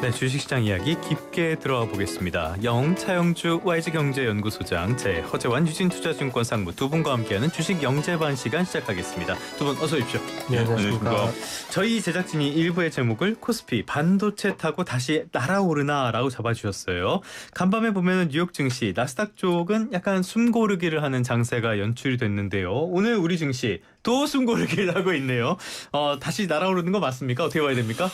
네, 주식시장 이야기 깊게 들어가 보겠습니다. 영차영주 YG경제연구소장, 허재환 유진투자증권 상무 두 분과 함께하는 주식 영재반 시간 시작하겠습니다. 두 분 어서 오십시오. 네, 안녕하십니까. 저희 제작진이 일부의 제목을 코스피 반도체 타고 다시 날아오르나라고 잡아주셨어요. 간밤에 보면 뉴욕 증시, 나스닥 쪽은 약간 숨고르기를 하는 장세가 연출이 됐는데요. 오늘 우리 증시 또 숨고르기를 하고 있네요. 다시 날아오르는 거 맞습니까? 어떻게 봐야 됩니까?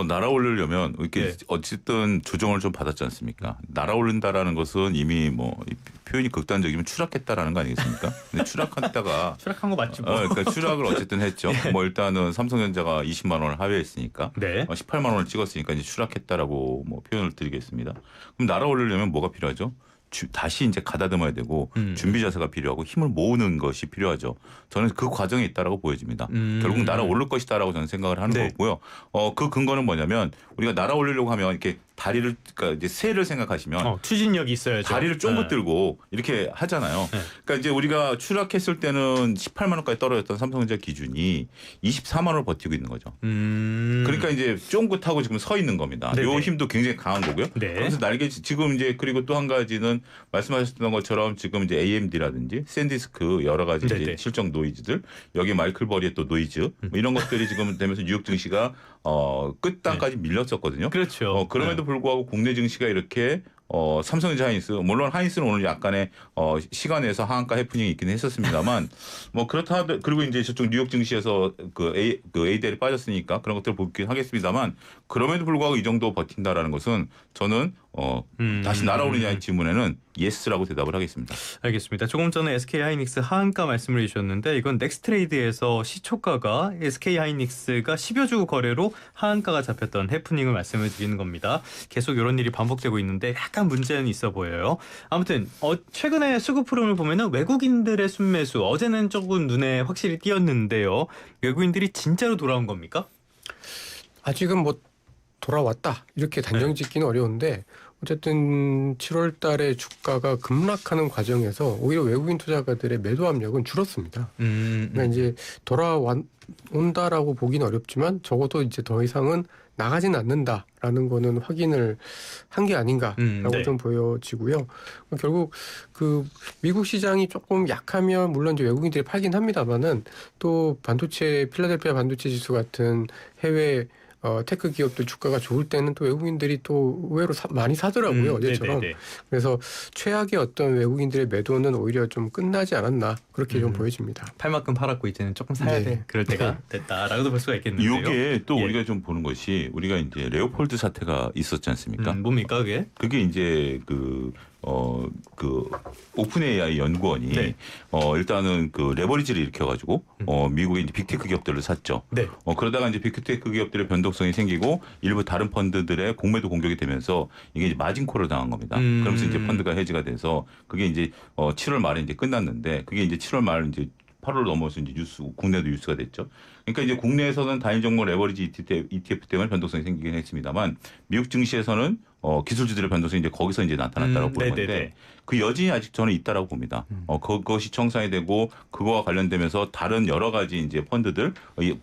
날아오르려면 이렇게 네. 어쨌든 조정을 좀 받았지 않습니까? 날아오른다라는 것은 이미 뭐 표현이 극단적이면 추락했다라는 거 아니겠습니까? 근데 추락했다가 추락한 거 맞지 뭐. 그러니까 추락을 어쨌든 했죠. 네. 뭐 일단은 삼성전자가 20만 원을 하회했으니까 네. 18만 원을 찍었으니까 이제 추락했다라고 뭐 표현을 드리겠습니다. 그럼 날아오르려면 뭐가 필요하죠? 다시 이제 가다듬어야 되고 준비 자세가 필요하고 힘을 모으는 것이 필요하죠. 저는 그 과정에 있다라고 보여집니다. 결국 날아오를 것이다라고 저는 생각을 하는 네. 거고요. 그 근거는 뭐냐면 우리가 날아오르려고 하면 이렇게 다리를 그러니까 이제 새를 생각하시면 추진력이 있어야죠. 다리를 쫑긋 들고 이렇게 하잖아요. 네. 그러니까 이제 우리가 추락했을 때는 18만 원까지 떨어졌던 삼성전자 기준이 24만 원을 버티고 있는 거죠. 그러니까 이제 쫑긋하고 지금 서 있는 겁니다. 네네. 요 힘도 굉장히 강한 거고요. 네. 그래서 날개 지금 이제 그리고 또 한 가지는 말씀하셨던 것처럼 지금 이제 AMD라든지 샌디스크 여러 가지 이제 실적 노이즈들 여기 마이클 버리의 또 노이즈 뭐 이런 것들이 지금 되면서 뉴욕 증시가 끝단까지 밀렸었거든요. 그렇죠. 그럼에도 불구하고 국내 증시가 이렇게 삼성전자 하이닉스 물론 하이닉스는 오늘 약간의 시간에서 하한가 해프닝이 있긴 했었습니다만 뭐 그렇다 그리고 이제 저쪽 뉴욕 증시에서 그 ADL이 빠졌으니까 그런 것들을 보긴 하겠습니다만 그럼에도 불구하고 이 정도 버틴다라는 것은 저는 다시 날아오르냐의 질문에는 예스라고 대답을 하겠습니다. 알겠습니다. 조금 전에 SK하이닉스 하한가 말씀을 해주셨는데 이건 넥스트레이드에서 시초가가 SK하이닉스가 10여 주 거래로 하한가가 잡혔던 해프닝을 말씀을 드리는 겁니다. 계속 이런 일이 반복되고 있는데 약간 문제는 있어 보여요. 아무튼 최근에 수급 흐름을 보면은 외국인들의 순매수 어제는 조금 눈에 확실히 띄었는데요. 외국인들이 진짜로 돌아온 겁니까? 아직은 뭐 돌아왔다 이렇게 단정 짓기는 어려운데 어쨌든 7월 달에 주가가 급락하는 과정에서 오히려 외국인 투자가들의 매도 압력은 줄었습니다. 그러니까 이제 돌아온다라고 보기는 어렵지만 적어도 이제 더 이상은 나가진 않는다라는 거는 확인을 한 게 아닌가라고 네. 좀 보여지고요. 결국 그 미국 시장이 조금 약하면 물론 이제 외국인들이 팔긴 합니다만은 또 반도체 필라델피아 반도체 지수 같은 해외 테크 기업들 주가가 좋을 때는 또 외국인들이 또 의외로 많이 사더라고요. 어제처럼. 네네네. 그래서 최악의 어떤 외국인들의 매도는 오히려 좀 끝나지 않았나 그렇게 좀 보여집니다. 팔 만큼 팔았고 이제는 조금 사야 돼. 그럴 때가 됐다라고도 볼 수가 있겠는데요. 이게 또 우리가 좀 보는 것이 우리가 이제 레오폴드 사태가 있었지 않습니까? 뭡니까 그게? 그게 이제 그 오픈 AI 연구원이 일단은 그 레버리지를 일으켜가지고 미국의 이제 빅테크 기업들을 샀죠. 네. 그러다가 이제 빅테크 기업들의 변동성이 생기고 일부 다른 펀드들의 공매도 공격이 되면서 이게 이제 마진콜을 당한 겁니다. 그러면서 이제 펀드가 해지가 돼서 그게 이제 7월 말에 이제 끝났는데 그게 이제 7월 말 이제 8월 넘어서 이제 국내도 뉴스가 됐죠. 그러니까 이제 국내에서는 단일 종목 레버리지 ETF 때문에 변동성이 생기긴 했습니다만 미국 증시에서는 기술주들의 변동성이 이제 거기서 이제 나타났다고 보는 건데 그 여진이 아직 저는 있다라고 봅니다. 그것이 청산이 되고 그거와 관련되면서 다른 여러 가지 이제 펀드들,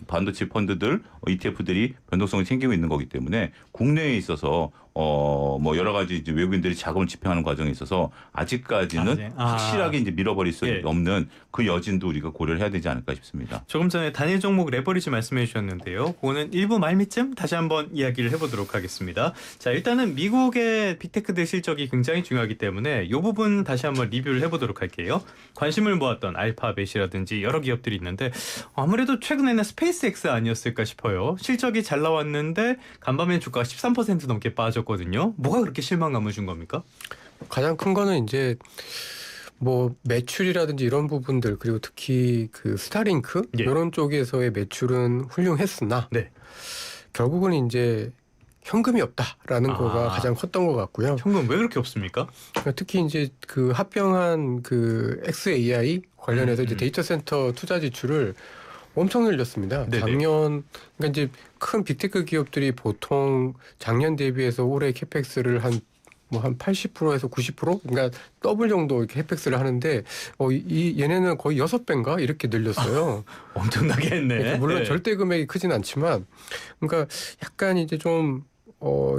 반도체 펀드들, ETF들이 변동성이 생기고 있는 거기 때문에 국내에 있어서 뭐 여러 가지 이제 외국인들이 자금을 집행하는 과정에 있어서 아직까지는 확실하게 이제 밀어버릴 수 없는 그 여진도 우리가 고려를 해야 되지 않을까 싶습니다. 조금 전에 단일 종목 레버리지 말씀해 주셨는데요. 그거는 일부 말미쯤 다시 한번 이야기를 해보도록 하겠습니다. 자, 일단은 미국의 빅테크들 실적이 굉장히 중요하기 때문에 이 부분 다시 한번 리뷰를 해보도록 할게요. 관심을 모았던 알파벳이라든지 여러 기업들이 있는데 아무래도 최근에는 스페이스X 아니었을까 싶어요. 실적이 잘 나왔는데 간밤에 주가가 13% 넘게 빠졌거든요. 뭐가 그렇게 실망감을 준 겁니까? 가장 큰 거는 이제 뭐 매출이라든지 이런 부분들 그리고 특히 그 스타링크 이런 쪽에서의 매출은 훌륭했으나 결국은 이제 현금이 없다라는 거가 가장 컸던 것 같고요. 현금 왜 그렇게 없습니까? 특히 이제 그 합병한 그 XAI 관련해서 이제 데이터 센터 투자 지출을 엄청 늘렸습니다. 작년 그러니까 이제 큰 빅테크 기업들이 보통 작년 대비해서 올해 캐펙스를 한 80%에서 90% 그러니까 더블 정도 이렇게 캡엑스를 하는데 얘네는 거의 6배인가 이렇게 늘렸어요. 엄청나게 했네. 그러니까 물론 절대 금액이 크진 않지만 그러니까 약간 이제 좀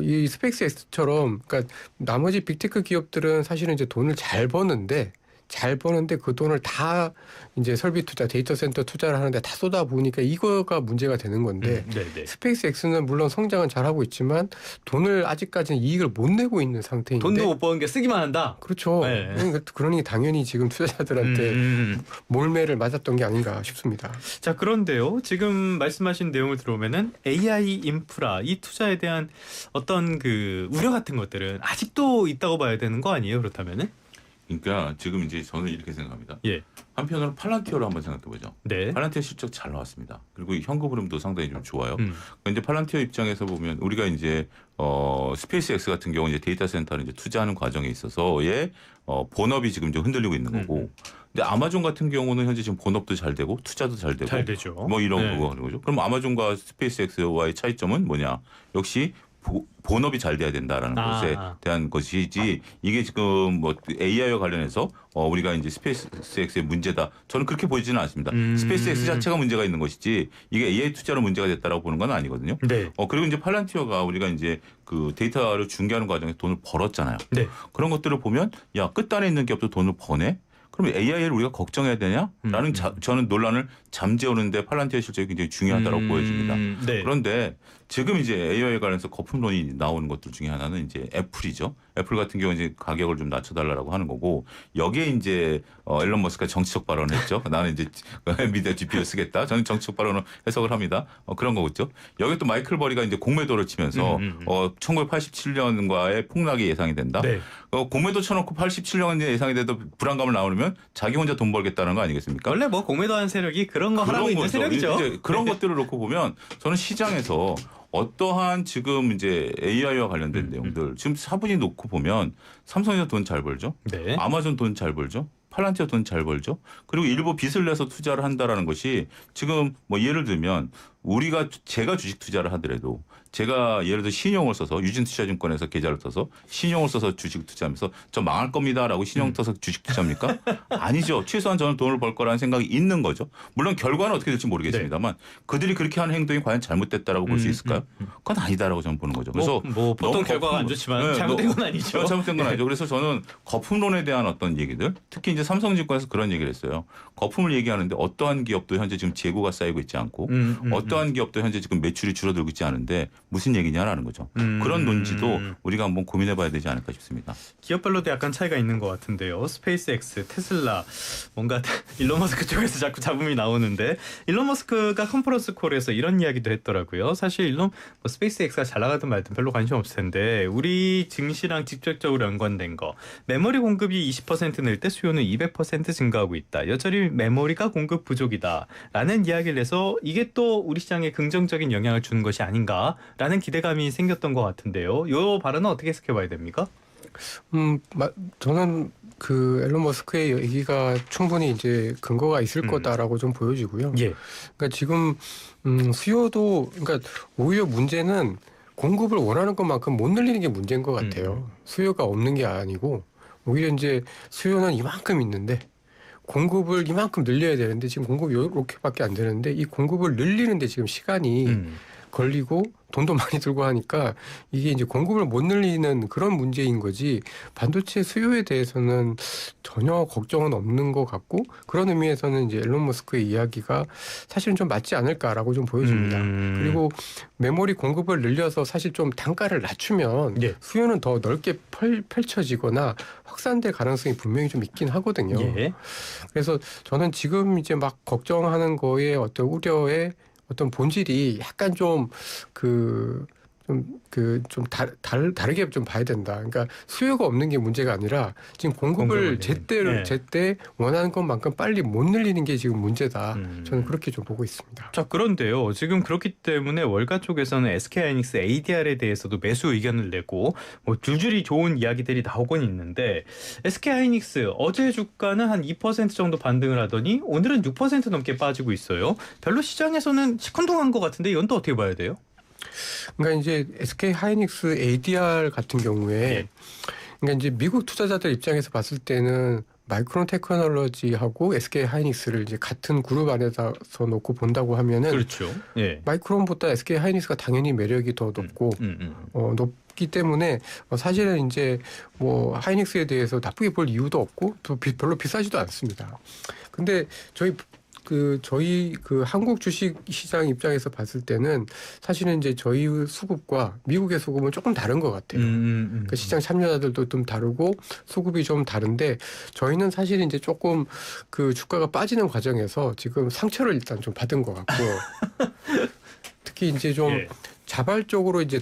이 스페이스X처럼 그러니까 나머지 빅테크 기업들은 사실은 이제 돈을 잘 버는데 그 돈을 다 이제 설비 투자, 데이터 센터 투자를 하는데 다 쏟아 부으니까 이거가 문제가 되는 건데 스페이스X는 물론 성장은 잘하고 있지만 돈을 아직까지는 이익을 못 내고 있는 상태인데 돈도 못 버는 게 쓰기만 한다. 그렇죠. 네. 그러니 당연히 지금 투자자들한테 몰매를 맞았던 게 아닌가 싶습니다. 자, 그런데요. 지금 말씀하신 내용을 들어보면은 AI 인프라 이 투자에 대한 어떤 그 우려 같은 것들은 아직도 있다고 봐야 되는 거 아니에요? 그렇다면은? 그러니까 지금 이제 저는 이렇게 생각합니다. 예. 한편으로 팔란티어로 한번 생각해보죠. 네. 팔란티어 실적 잘 나왔습니다. 그리고 현금 흐름도 상당히 좀 좋아요. 이제 팔란티어 입장에서 보면 우리가 이제 스페이스X 같은 경우 이제 데이터 센터를 이제 투자하는 과정에 있어서의 본업이 지금 좀 흔들리고 있는 거고. 근데 아마존 같은 경우는 현재 지금 본업도 잘 되고 투자도 잘 되고 잘 되죠. 뭐 이런 거 하는 거죠. 그럼 아마존과 스페이스X와의 차이점은 뭐냐? 역시 본업이 잘 돼야 된다라는 것에 대한 것이지 이게 지금 뭐 AI와 관련해서 우리가 이제 스페이스X의 문제다. 저는 그렇게 보이지는 않습니다. 스페이스X 자체가 문제가 있는 것이지 이게 AI 투자로 문제가 됐다라고 보는 건 아니거든요. 네. 그리고 이제 팔란티어가 우리가 이제 그 데이터를 중개하는 과정에 돈을 벌었잖아요. 네. 그런 것들을 보면 야 끝단에 있는 기업도 돈을 버네. 그럼 AI를 우리가 걱정해야 되냐? 라는 저는 논란을 잠재우는데 팔란티어 실적이 굉장히 중요하다고 보여집니다. 네. 그런데 지금 이제 AI에 관해서 거품론이 나오는 것들 중에 하나는 이제 애플이죠. 애플 같은 경우 이제 가격을 좀 낮춰달라고 하는 거고 여기에 이제 일론 머스크가 정치적 발언을 했죠. 나는 이제 엔비디아 GPU 쓰겠다. 저는 정치적 발언을 해석을 합니다. 그런 거겠죠. 여기 또 마이클 버리가 이제 공매도를 치면서 1987년과의 폭락이 예상이 된다. 네. 공매도 쳐놓고 87년 예상이 돼도 불안감을 나오면 자기 혼자 돈 벌겠다는 거 아니겠습니까? 원래 뭐 공매도하는 세력이 그런 거 하라고 있는 세력이죠. 이제 그런 것들을 놓고 보면 저는 시장에서 어떠한 지금 이제 AI와 관련된 내용들 지금 차분히 놓고 보면 삼성에서 돈 잘 벌죠. 네. 아마존 돈 잘 벌죠. 팔란티어 돈 잘 벌죠. 그리고 일부 빚을 내서 투자를 한다라는 것이 지금 뭐 예를 들면 제가 주식 투자를 하더라도 제가 예를 들어 신용을 써서 유진투자증권에서 계좌를 써서 신용을 써서 주식 투자하면서 저 망할 겁니다라고 신용 써서 주식 투자합니까? 아니죠. 최소한 저는 돈을 벌 거라는 생각이 있는 거죠. 물론 결과는 어떻게 될지 모르겠습니다만 그들이 그렇게 하는 행동이 과연 잘못됐다라고 볼 수 있을까요? 그건 아니다라고 저는 보는 거죠. 그래서 뭐 보통 결과가 안 좋지만 잘못된 건 아니죠. 잘못된 건 아니죠. 그래서 저는 거품론에 대한 어떤 얘기들 특히 이제 삼성증권에서 그런 얘기를 했어요. 거품을 얘기하는데 어떠한 기업도 현재 지금 재고가 쌓이고 있지 않고 어떠한 기업도 현재 지금 매출이 줄어들고 있지 않은데 무슨 얘기냐라는 거죠. 그런 논지도 우리가 한번 고민해봐야 되지 않을까 싶습니다. 기업별로도 약간 차이가 있는 것 같은데요. 스페이스X, 테슬라 뭔가 일론 머스크 쪽에서 자꾸 잡음이 나오는데 일론 머스크가 컨퍼런스 콜에서 이런 이야기도 했더라고요. 사실 스페이스X가 잘 나가든 말든 별로 관심 없을 텐데 우리 증시랑 직접적으로 연관된 거 메모리 공급이 20% 늘 때 수요는 200% 증가하고 있다. 여전히 메모리가 공급 부족이다라는 이야기를 해서 이게 또 우리 시장에 긍정적인 영향을 주는 것이 아닌가라는 기대감이 생겼던 것 같은데요. 이 발언은 어떻게 해석해봐야 됩니까? 저는 그 앨런 머스크의 얘기가 충분히 이제 근거가 있을 거다라고 좀 보여지고요. 예. 그러니까 지금 수요도 그러니까 오히려 문제는 공급을 원하는 것만큼 못 늘리는 게 문제인 것 같아요. 수요가 없는 게 아니고 오히려 이제 수요는 이만큼 있는데 공급을 이만큼 늘려야 되는데 지금 공급이 이렇게밖에 안 되는데 이 공급을 늘리는데 지금 시간이 걸리고 돈도 많이 들고 하니까 이게 이제 공급을 못 늘리는 그런 문제인 거지 반도체 수요에 대해서는 전혀 걱정은 없는 것 같고 그런 의미에서는 이제 앨런 머스크의 이야기가 사실은 좀 맞지 않을까라고 좀 보여집니다. 그리고 메모리 공급을 늘려서 사실 좀 단가를 낮추면 예. 수요는 더 넓게 펼쳐지거나 확산될 가능성이 분명히 좀 있긴 하거든요. 예. 그래서 저는 지금 이제 막 걱정하는 거에 어떤 우려에 어떤 본질이 약간 다르게 좀 봐야 된다. 그러니까 수요가 없는 게 문제가 아니라 지금 공급을 제때 원하는 것만큼 빨리 못 늘리는 게 지금 문제다. 저는 그렇게 좀 보고 있습니다. 자, 그런데요. 지금 그렇기 때문에 월가 쪽에서는 SK하이닉스 ADR에 대해서도 매수 의견을 내고 뭐 줄줄이 좋은 이야기들이 나오곤 있는데 SK하이닉스 어제 주가는 한 2% 정도 반등을 하더니 오늘은 6% 넘게 빠지고 있어요. 별로 시장에서는 시큰둥한 것 같은데 이건 또 어떻게 봐야 돼요? 그러니까 이제 SK 하이닉스 ADR 같은 경우에 그러니까 이제 미국 투자자들 입장에서 봤을 때는 마이크론 테크놀로지하고 SK 하이닉스를 이제 같은 그룹 안에서 놓고 본다고 하면은 그렇죠. 예. 마이크론보다 SK 하이닉스가 당연히 매력이 더 높고 높기 때문에 사실은 이제 뭐 하이닉스에 대해서 나쁘게 볼 이유도 없고 또 별로 비싸지도 않습니다. 근데 저희 한국 주식 시장 입장에서 봤을 때는 사실은 이제 저희 수급과 미국의 수급은 조금 다른 것 같아요. 그 시장 참여자들도 좀 다르고 수급이 좀 다른데 저희는 사실 이제 조금 그 주가가 빠지는 과정에서 지금 상처를 일단 좀 받은 것 같고 특히 이제 좀 예. 자발적으로 이제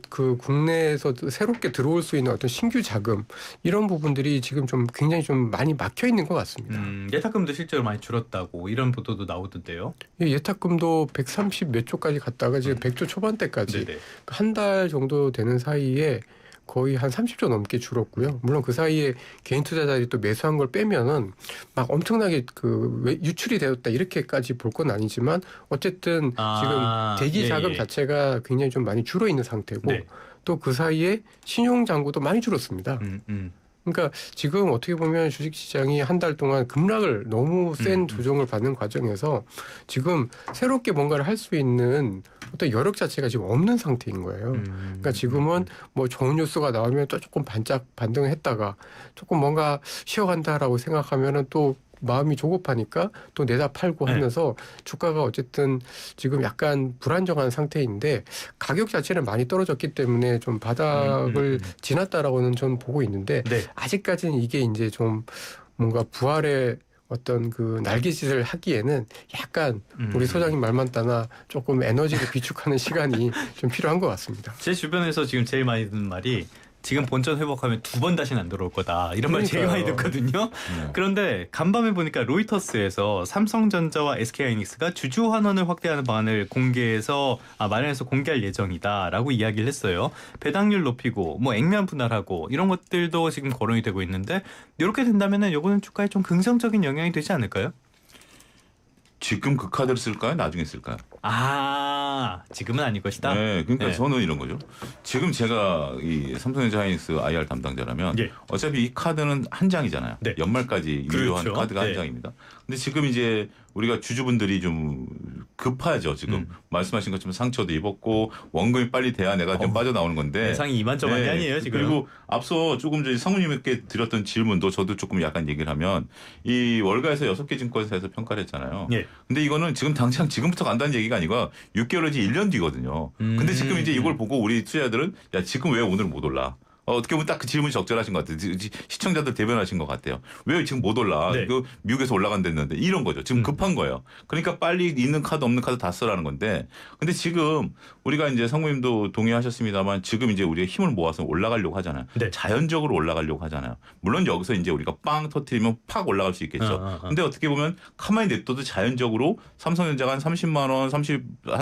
그 국내에서 새롭게 들어올 수 있는 어떤 신규 자금 이런 부분들이 지금 좀 굉장히 좀 많이 막혀 있는 것 같습니다. 예탁금도 실제로 많이 줄었다고 이런 보도도 나오던데요. 예탁금도 130 몇 조까지 갔다가 지금 100조 초반대까지 네네. 한 달 정도 되는 사이에 거의 한 30조 넘게 줄었고요. 물론 그 사이에 개인 투자자들이 또 매수한 걸 빼면은 막 엄청나게 유출이 되었다 이렇게까지 볼 건 아니지만 어쨌든 지금 대기 자금 자체가 굉장히 좀 많이 줄어 있는 상태고 네. 또 그 사이에 신용 잔고도 많이 줄었습니다. 그러니까 지금 어떻게 보면 주식시장이 한 달 동안 급락을 너무 센 조정을 받는 과정에서 지금 새롭게 뭔가를 할 수 있는 어떤 여력 자체가 지금 없는 상태인 거예요. 그러니까 지금은 뭐 좋은 뉴스가 나오면 또 조금 반등을 했다가 조금 뭔가 쉬어간다라고 생각하면은 또 마음이 조급하니까 또 내다 팔고 하면서 주가가 어쨌든 지금 약간 불안정한 상태인데 가격 자체는 많이 떨어졌기 때문에 좀 바닥을 지났다라고는 저는 보고 있는데 네. 아직까지는 이게 이제 좀 뭔가 부활의 어떤 그 날개짓을 하기에는 약간 우리 소장님 말만 따나 조금 에너지를 비축하는 시간이 좀 필요한 것 같습니다. 제 주변에서 지금 제일 많이 듣는 말이 지금 본전 회복하면 2번 다시는 안 들어올 거다. 이런 말 제일 많이 듣거든요. 그런데 간밤에 보니까 로이터스에서 삼성전자와 SK하이닉스가 주주 환원을 확대하는 방안을 마련해서 공개할 예정이다라고 이야기를 했어요. 배당률 높이고 뭐 액면 분할하고 이런 것들도 지금 거론이 되고 있는데 이렇게 된다면은 이거는 주가에 좀 긍정적인 영향이 되지 않을까요? 지금 그 카드를 쓸까요? 나중에 쓸까요? 지금은 아닐 것이다. 네, 그러니까 네. 저는 이런 거죠. 지금 제가 이 삼성전자 하이닉스 IR 담당자라면 예. 어차피 이 카드는 한 장이잖아요. 네. 연말까지 유효한 그렇죠. 카드가 한 네. 장입니다. 근데 지금 이제 우리가 주주분들이 좀 급하죠. 지금 말씀하신 것처럼 상처도 입었고 원금이 빨리 돼야 내가 좀 빠져나오는 건데 예상이 이만저만이 아니에요 지금. 그리고 앞서 조금 전에 상무님께 드렸던 질문도 저도 조금 약간 얘기를 하면 이 월가에서 6개 증권사에서 평가를 했잖아요. 예. 근데 이거는 지금 당장 지금부터 간다는 얘기가 아니고 6개월 내지 1년 뒤거든요. 근데 지금 이제 이걸 보고 우리 투자자들은 야 지금 왜 오늘 못 올라? 어떻게 보면 딱 그 질문이 적절하신 것 같아요. 시청자들 대변하신 것 같아요. 왜 지금 못 올라? 네. 그 미국에서 올라간댔는데 이런 거죠. 지금 급한 거예요. 그러니까 빨리 있는 카드 없는 카드 다 쓰라는 건데 근데 지금 우리가 이제 상무님도 동의하셨습니다만 지금 이제 우리가 힘을 모아서 올라가려고 하잖아요. 네. 자연적으로 올라가려고 하잖아요. 물론 여기서 이제 우리가 빵 터트리면 팍 올라갈 수 있겠죠. 근데 어떻게 보면 가만히 냅둬도 자연적으로 삼성전자가 한 30만 원, 한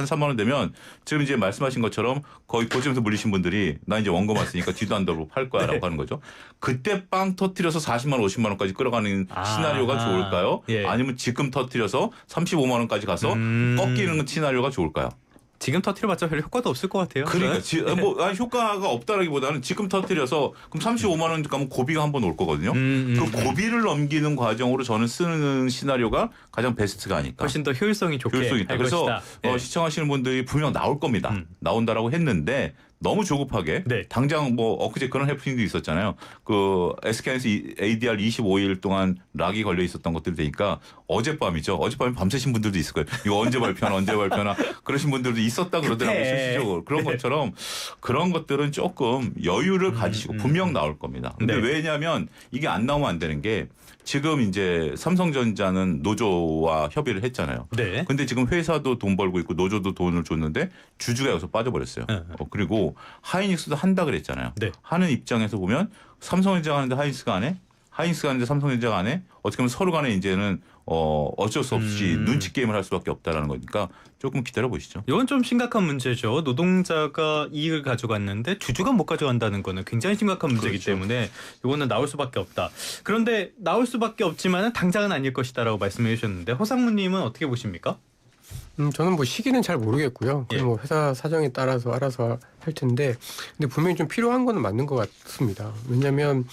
3만 원 되면 지금 이제 말씀하신 것처럼 거의 고점에서 물리신 분들이 나 이제 원금 왔으니까 뒤도 안 돌고 팔 거야라고 하는 거죠. 그때 빵 터트려서 40만 원, 50만 원까지 끌어가는 시나리오가 좋을까요? 예. 아니면 지금 터트려서 35만 원까지 가서 꺾이는 시나리오가 좋을까요? 지금 터트려봤자 별로 효과도 없을 것 같아요. 그러니까 효과가 없다라기보다는 지금 터뜨려서 그럼 35만 원 가면 고비가 한 번 올 거거든요. 그 고비를 넘기는 과정으로 저는 쓰는 시나리오가 가장 베스트가 아닐까. 훨씬 더 효율성이 좋게 효율성이 있다. 할 그래서 것이다. 네. 시청하시는 분들이 분명 나올 겁니다. 나온다라고 했는데 너무 조급하게 네. 당장 뭐 엊그제 그런 해프닝도 있었잖아요. 그 SK에서 ADR 25일 동안 락이 걸려 있었던 것들 되니까 어젯밤이죠. 어젯밤에 밤새신 분들도 있을 거예요. 이거 언제 발표하나 그러신 분들도 있었다 그러더라고요. 실질적으로. 그런 것처럼 그런 것들은 조금 여유를 가지시고 분명 나올 겁니다. 근데 네. 왜냐하면 이게 안 나오면 안 되는 게 지금 이제 삼성전자는 노조와 협의를 했잖아요. 네. 근데 지금 회사도 돈 벌고 있고 노조도 돈을 줬는데 주주가 여기서 빠져버렸어요. 그리고 하이닉스도 한다 그랬잖아요. 네. 하는 입장에서 보면 삼성전자가 하는데 하이닉스가 안 해? 하이닉스가 하는데 삼성전자가 안 해? 어떻게 보면 서로 간에 이제는 어쩔 수 없이 눈치 게임을 할 수밖에 없다라는 거니까 조금 기다려 보시죠. 이건 좀 심각한 문제죠. 노동자가 이익을 가져갔는데 주주가 못 가져간다는 거는 굉장히 심각한 문제이기 그렇죠. 때문에 이거는 나올 수밖에 없다. 그런데 나올 수밖에 없지만 당장은 아닐 것이다라고 말씀해 주셨는데 허상무님은 어떻게 보십니까? 저는 뭐 시기는 잘 모르겠고요. 예. 뭐 회사 사정에 따라서 알아서 할 텐데, 근데 분명히 좀 필요한 거는 맞는 것 같습니다. 왜냐하면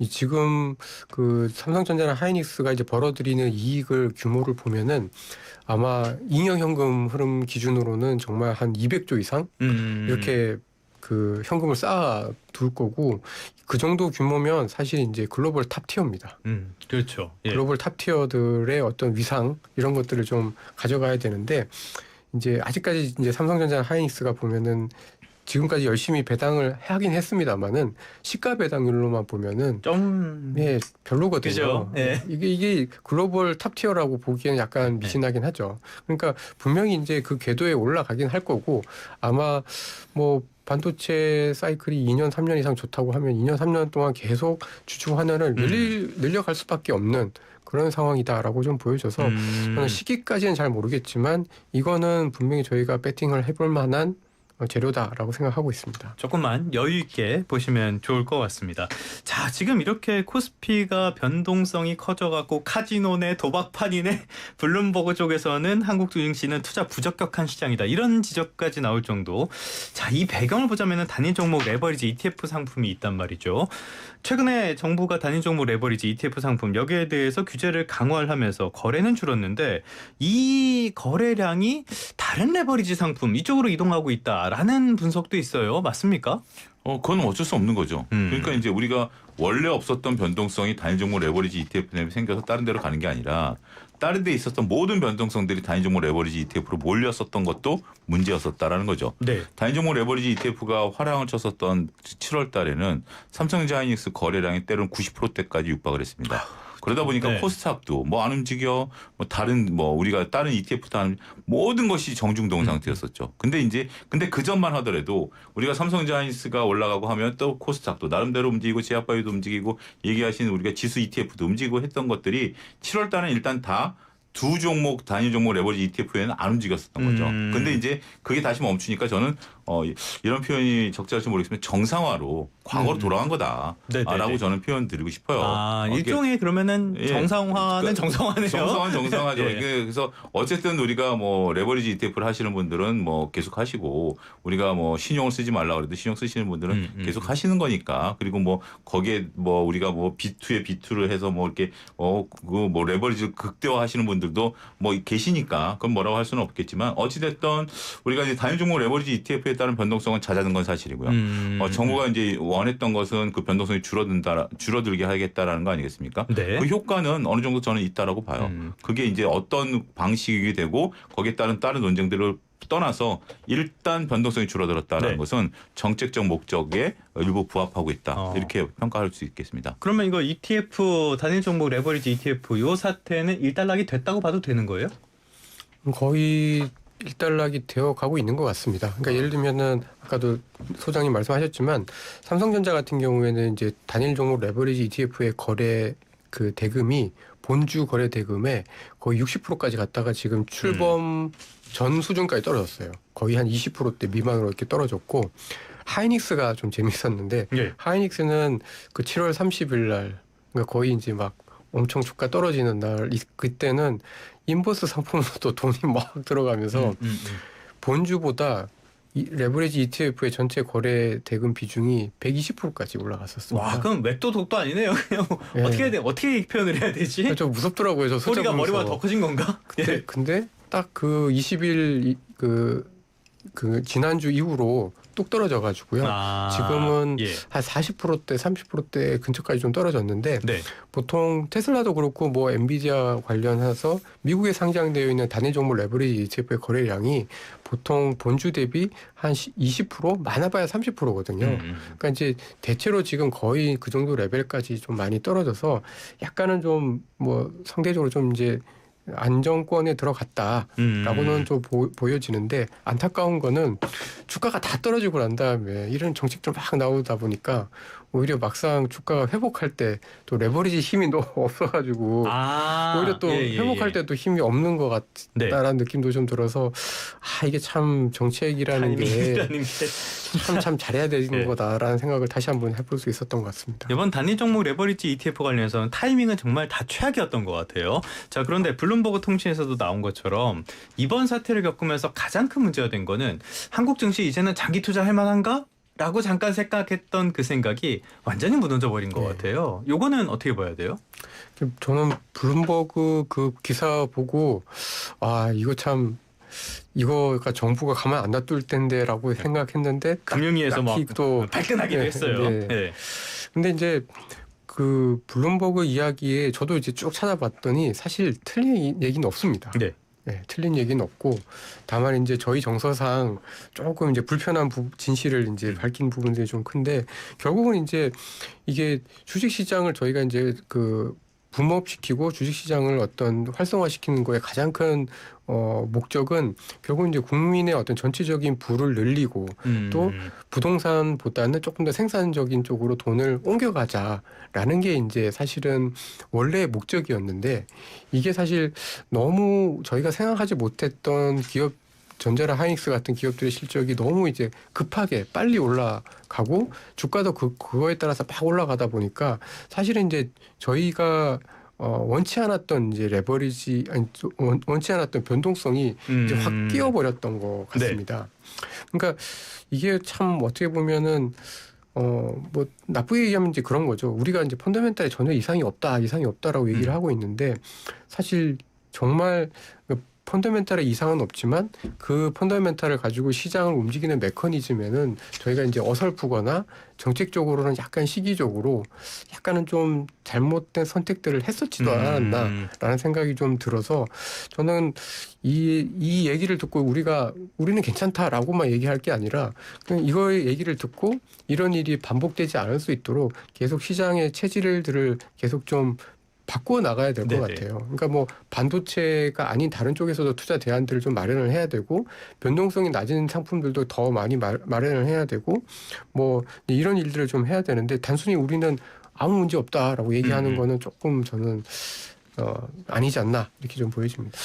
이 지금 그 삼성전자나 하이닉스가 이제 벌어들이는 이익을 규모를 보면은 아마 잉여현금 흐름 기준으로는 정말 한 200조 이상 이렇게 그 현금을 쌓아둘 거고 그 정도 규모면 사실 이제 글로벌 탑티어입니다. 그렇죠. 예. 글로벌 탑티어들의 어떤 위상 이런 것들을 좀 가져가야 되는데 이제 아직까지 이제 삼성전자 하이닉스가 보면은 지금까지 열심히 배당을 하긴 했습니다만은 시가 배당률로만 보면은 좀 별로거든요. 그죠? 예. 이게 글로벌 탑티어라고 보기에는 약간 미진하긴 하죠. 그러니까 분명히 이제 그 궤도에 올라가긴 할 거고 아마 뭐 반도체 사이클이 2년, 3년 이상 좋다고 하면 2년, 3년 동안 계속 주주 환원을 늘려갈 수밖에 없는 그런 상황이다라고 좀 보여져서 저는 시기까지는 잘 모르겠지만 이거는 분명히 저희가 배팅을 해볼 만한 재료다라고 생각하고 있습니다. 조금만 여유 있게 보시면 좋을 것 같습니다. 자, 지금 이렇게 코스피가 변동성이 커져갖고 카지노네 도박판이네 블룸버그 쪽에서는 한국 증시는 투자 부적격한 시장이다. 이런 지적까지 나올 정도. 자, 이 배경을 보자면 단일 종목 레버리지 ETF 상품이 있단 말이죠. 최근에 정부가 단일 종목 레버리지 ETF 상품 여기에 대해서 규제를 강화를 하면서 거래는 줄었는데 이 거래량이 다른 레버리지 상품 이쪽으로 이동하고 있다라는 분석도 있어요. 맞습니까? 그건 어쩔 수 없는 거죠. 그러니까 이제 우리가 원래 없었던 변동성이 단일 종목 레버리지 ETF 때문에 생겨서 다른 데로 가는 게 아니라 다른 데 있었던 모든 변동성들이 단일 종목 레버리지 ETF로 몰렸었던 것도 문제였었다라는 거죠. 네. 단일 종목 레버리지 ETF가 화랑을 쳤었던 7월 달에는 삼성전자 하이닉스 거래량이 때로는 90%대까지 육박을 했습니다. 그러다 보니까 네. 코스닥도 뭐 안 움직여, 뭐 다른 뭐 우리가 다른 ETF도 안 모든 것이 정중동 상태였었죠. 근데 그 전만 하더라도 우리가 삼성전자 하이닉스가 올라가고 하면 또 코스닥도 나름대로 움직이고 제약바이오도 움직이고 얘기하신 우리가 지수 ETF도 움직이고 했던 것들이 7월 달은 일단 다 두 종목 단일 종목 레버리지 ETF에는 안 움직였었던 거죠. 근데 이제 그게 다시 멈추니까 저는 이런 표현이 적절할지 모르겠지만 정상화로 과거로 돌아간 거다라고 저는 표현 드리고 싶어요. 일종의 그러면은 정상화는 정상화네요. 정상화는 정상화죠. 예. 그래서 어쨌든 우리가 뭐 레버리지 ETF를 하시는 분들은 뭐 계속 하시고 우리가 뭐 신용을 쓰지 말라 그래도 신용 쓰시는 분들은 계속 하시는 거니까 그리고 뭐 거기에 뭐 우리가 뭐 B2에 B2를 해서 뭐 이렇게 뭐 레버리지를 극대화하시는 분들도 뭐 계시니까 그건 뭐라고 할 수는 없겠지만 어찌됐든 우리가 이제 단일 종목 레버리지 ETF에 따른 변동성은 잦아든 건 사실이고요. 정부가 이제 원했던 것은 그 변동성이 줄어들게 하겠다라는 거 아니겠습니까? 네. 그 효과는 어느 정도 저는 있다라고 봐요. 그게 이제 어떤 방식이 되고 거기에 따른 다른 논쟁들을 떠나서 일단 변동성이 줄어들었다는 것은 정책적 목적에 일부 부합하고 있다. 이렇게 평가할 수 있겠습니다. 그러면 이거 ETF 단일 종목 레버리지 ETF 요 사태는 일단락이 됐다고 봐도 되는 거예요? 거의 일단락이 되어 가고 있는 것 같습니다. 그러니까 예를 들면은 아까도 소장님 말씀하셨지만 삼성전자 같은 경우에는 이제 단일 종목 레버리지 ETF의 거래 그 대금이 본주 거래 대금의 거의 60%까지 갔다가 지금 출범 전 수준까지 떨어졌어요. 거의 한 20%대 미만으로 이렇게 떨어졌고 하이닉스가 좀 재밌었는데 하이닉스는 그 7월 30일 날 그러니까 거의 이제 막 엄청 주가 떨어지는 날 그때는 인버스 상품으로도 돈이 막 들어가면서 본주보다 이 레버리지 ETF의 전체 거래 대금 비중이 120%까지 올라갔었습니다. 와, 그럼 맥도 독도 아니네요. 그냥 어떻게 표현을 해야 되지? 좀 무섭더라고요. 저 숫자 소리가 보면서. 머리보다 더 커진 건가? 근데 딱 그 20일 그 지난주 이후로 뚝 떨어져가지고요. 지금은 한 40%대, 30%대 근처까지 좀 떨어졌는데 보통 테슬라도 그렇고 뭐 엔비디아 관련해서 미국에 상장되어 있는 단일 종목 레버리지 ETF의 거래량이 보통 본주 대비 한 20% 많아봐야 30%거든요. 그러니까 이제 대체로 지금 거의 그 정도 레벨까지 좀 많이 떨어져서 약간은 좀 뭐 상대적으로 좀 이제 안정권에 들어갔다라고는 좀 보여지는데 안타까운 거는 주가가 다 떨어지고 난 다음에 이런 정책들 막 나오다 보니까 오히려 막상 주가가 회복할 때 또 레버리지 힘이 너무 없어가지고 오히려 또 회복할 때 또 힘이 없는 것 같다라는 느낌도 좀 들어서 이게 참 정책이라는 게 참 잘해야 되는 거다라는 생각을 다시 한번 해볼 수 있었던 것 같습니다. 이번 단일 종목 레버리지 ETF 관련해서는 타이밍은 정말 다 최악이었던 것 같아요. 자, 그런데 블룸버그 통신에서도 나온 것처럼 이번 사태를 겪으면서 가장 큰 문제가 된 거는 한국 증시 이제는 장기 투자할 만한가? 라고 잠깐 생각했던 그 생각이 완전히 무너져 버린 것 네. 같아요. 요거는 어떻게 봐야 돼요? 저는 블룸버그 그 기사 보고 이거가 정부가 가만 안 놔둘 텐데라고 생각했는데 금융위에서 막 또 발끈하기도 했어요. 네. 네. 근데 이제 그 블룸버그 이야기에 저도 이제 쭉 찾아봤더니 사실 틀린 얘기는 없습니다. 네. 네, 틀린 얘기는 없고 다만 이제 저희 정서상 조금 이제 불편한 진실을 이제 밝힌 부분들이 좀 큰데 결국은 이제 이게 주식시장을 저희가 이제 그 붐업시키고 주식시장을 어떤 활성화시키는 거에 가장 큰 목적은 결국 이제 국민의 어떤 전체적인 부를 늘리고 또 부동산보다는 조금 더 생산적인 쪽으로 돈을 옮겨가자라는 게 이제 사실은 원래의 목적이었는데 이게 사실 너무 저희가 생각하지 못했던 기업 전자라 하이닉스 같은 기업들의 실적이 너무 이제 급하게 빨리 올라가고 주가도 그거에 따라서 막 올라가다 보니까 사실은 이제 저희가 원치 않았던 이제 레버리지 원치 않았던 변동성이 이제 확 끼어버렸던 것 같습니다. 네. 그러니까 이게 참 어떻게 보면은 뭐 나쁘게 얘기하면 이제 그런 거죠. 우리가 이제 펀더멘탈에 전혀 이상이 없다라고 얘기를 하고 있는데 사실 정말 펀더멘탈의 이상은 없지만 그 펀더멘탈을 가지고 시장을 움직이는 메커니즘에는 저희가 이제 어설프거나 정책적으로는 약간 시기적으로 약간은 좀 잘못된 선택들을 했었지도 않았나라는 생각이 좀 들어서 저는 이 얘기를 듣고 우리는 괜찮다라고만 얘기할 게 아니라 그냥 이거의 얘기를 듣고 이런 일이 반복되지 않을 수 있도록 계속 시장의 체질들을 계속 좀 바꾸어 나가야 될 것 같아요. 그러니까 뭐 반도체가 아닌 다른 쪽에서도 투자 대안들을 좀 마련을 해야 되고 변동성이 낮은 상품들도 더 많이 마련을 해야 되고 뭐 이런 일들을 좀 해야 되는데 단순히 우리는 아무 문제 없다라고 얘기하는 거는 조금 저는 아니지 않나 이렇게 좀 보여집니다.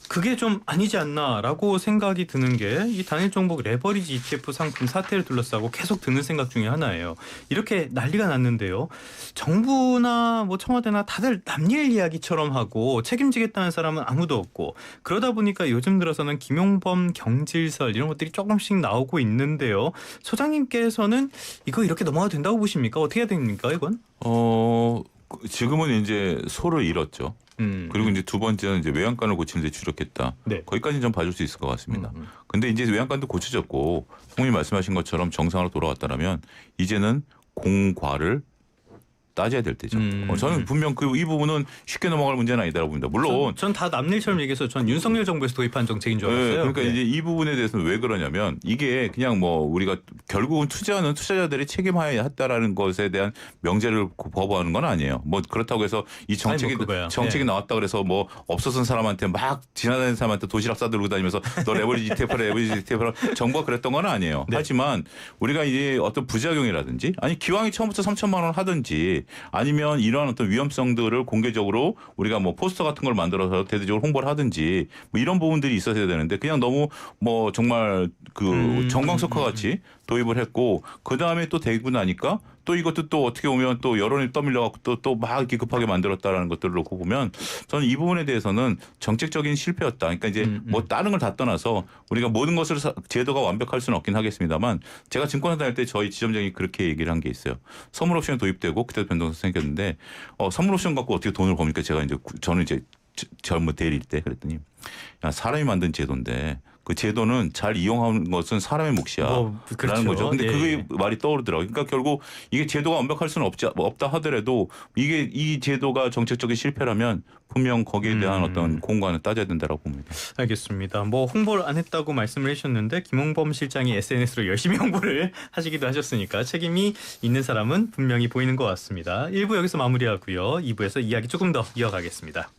그게 좀 아니지 않나라고 생각이 드는 게 이 단일 종목 레버리지 ETF 상품 사태를 둘러싸고 계속 드는 생각 중에 하나예요. 이렇게 난리가 났는데요. 정부나 뭐 청와대나 다들 남일 이야기처럼 하고 책임지겠다는 사람은 아무도 없고 그러다 보니까 요즘 들어서는 김용범 경질설 이런 것들이 조금씩 나오고 있는데요. 소장님께서는 이거 이렇게 넘어가도 된다고 보십니까? 어떻게 해야 됩니까 이건? 지금은 이제 소를 잃었죠. 그리고 이제 두 번째는 이제 외양간을 고치는 데 주력했다. 네. 거기까지는 좀 봐줄 수 있을 것 같습니다. 근데 이제 외양간도 고쳐졌고 형님 말씀하신 것처럼 정상으로 돌아왔다라면 이제는 공과를 따져야 될 때죠. 저는 분명 이 부분은 쉽게 넘어갈 문제는 아니다라고 봅니다. 물론 전 다 남일처럼 얘기해서 전 윤석열 정부에서 도입한 정책인 줄 알았어요. 그러니까 이제 이 부분에 대해서는 왜 그러냐면 이게 그냥 뭐 우리가 결국은 투자는 투자자들이 책임해야 했다라는 것에 대한 명제를 거부하는 건 아니에요. 뭐 그렇다고 해서 이 정책이 나왔다 그래서 뭐 없었던 사람한테 막 지나다니는 사람한테 도시락 싸들고 다니면서 너 레버리지 ETF라 정부가 그랬던 건 아니에요. 네. 하지만 우리가 이제 어떤 부작용이라든지 아니 기왕이 처음부터 3천만 원 하든지 아니면 이러한 어떤 위험성들을 공개적으로 우리가 뭐 포스터 같은 걸 만들어서 대대적으로 홍보를 하든지 뭐 이런 부분들이 있어야 되는데 그냥 너무 뭐 정말 그 정광석화 같이 도입을 했고 그 다음에 또 되고 나니까 또 이것도 또 어떻게 보면 또 여론이 떠밀려갖고 또 막 이렇게 급하게 만들었다라는 것들을 놓고 보면 저는 이 부분에 대해서는 정책적인 실패였다. 그러니까 이제 뭐 다른 걸 다 떠나서 우리가 모든 것을 제도가 완벽할 수는 없긴 하겠습니다만 제가 증권사 다닐 때 저희 지점장이 그렇게 얘기를 한 게 있어요. 선물 옵션이 도입되고 그때 변동성 생겼는데 선물 옵션 갖고 어떻게 돈을 버니까 저는 이제 젊은 대리일 때 그랬더니 야, 사람이 만든 제도인데 그 제도는 잘 이용하는 것은 사람의 몫이야. 그렇죠. 라는 거죠. 근데 그게 말이 떠오르더라고요. 그러니까 결국 이게 제도가 완벽할 수는 없다 하더라도 이 제도가 정책적인 실패라면 분명 거기에 대한 어떤 공간을 따져야 된다고 봅니다. 알겠습니다. 뭐 홍보를 안 했다고 말씀을 하셨는데 김홍범 실장이 SNS로 열심히 홍보를 하시기도 하셨으니까 책임이 있는 사람은 분명히 보이는 것 같습니다. 1부 여기서 마무리하고요. 2부에서 이야기 조금 더 이어가겠습니다.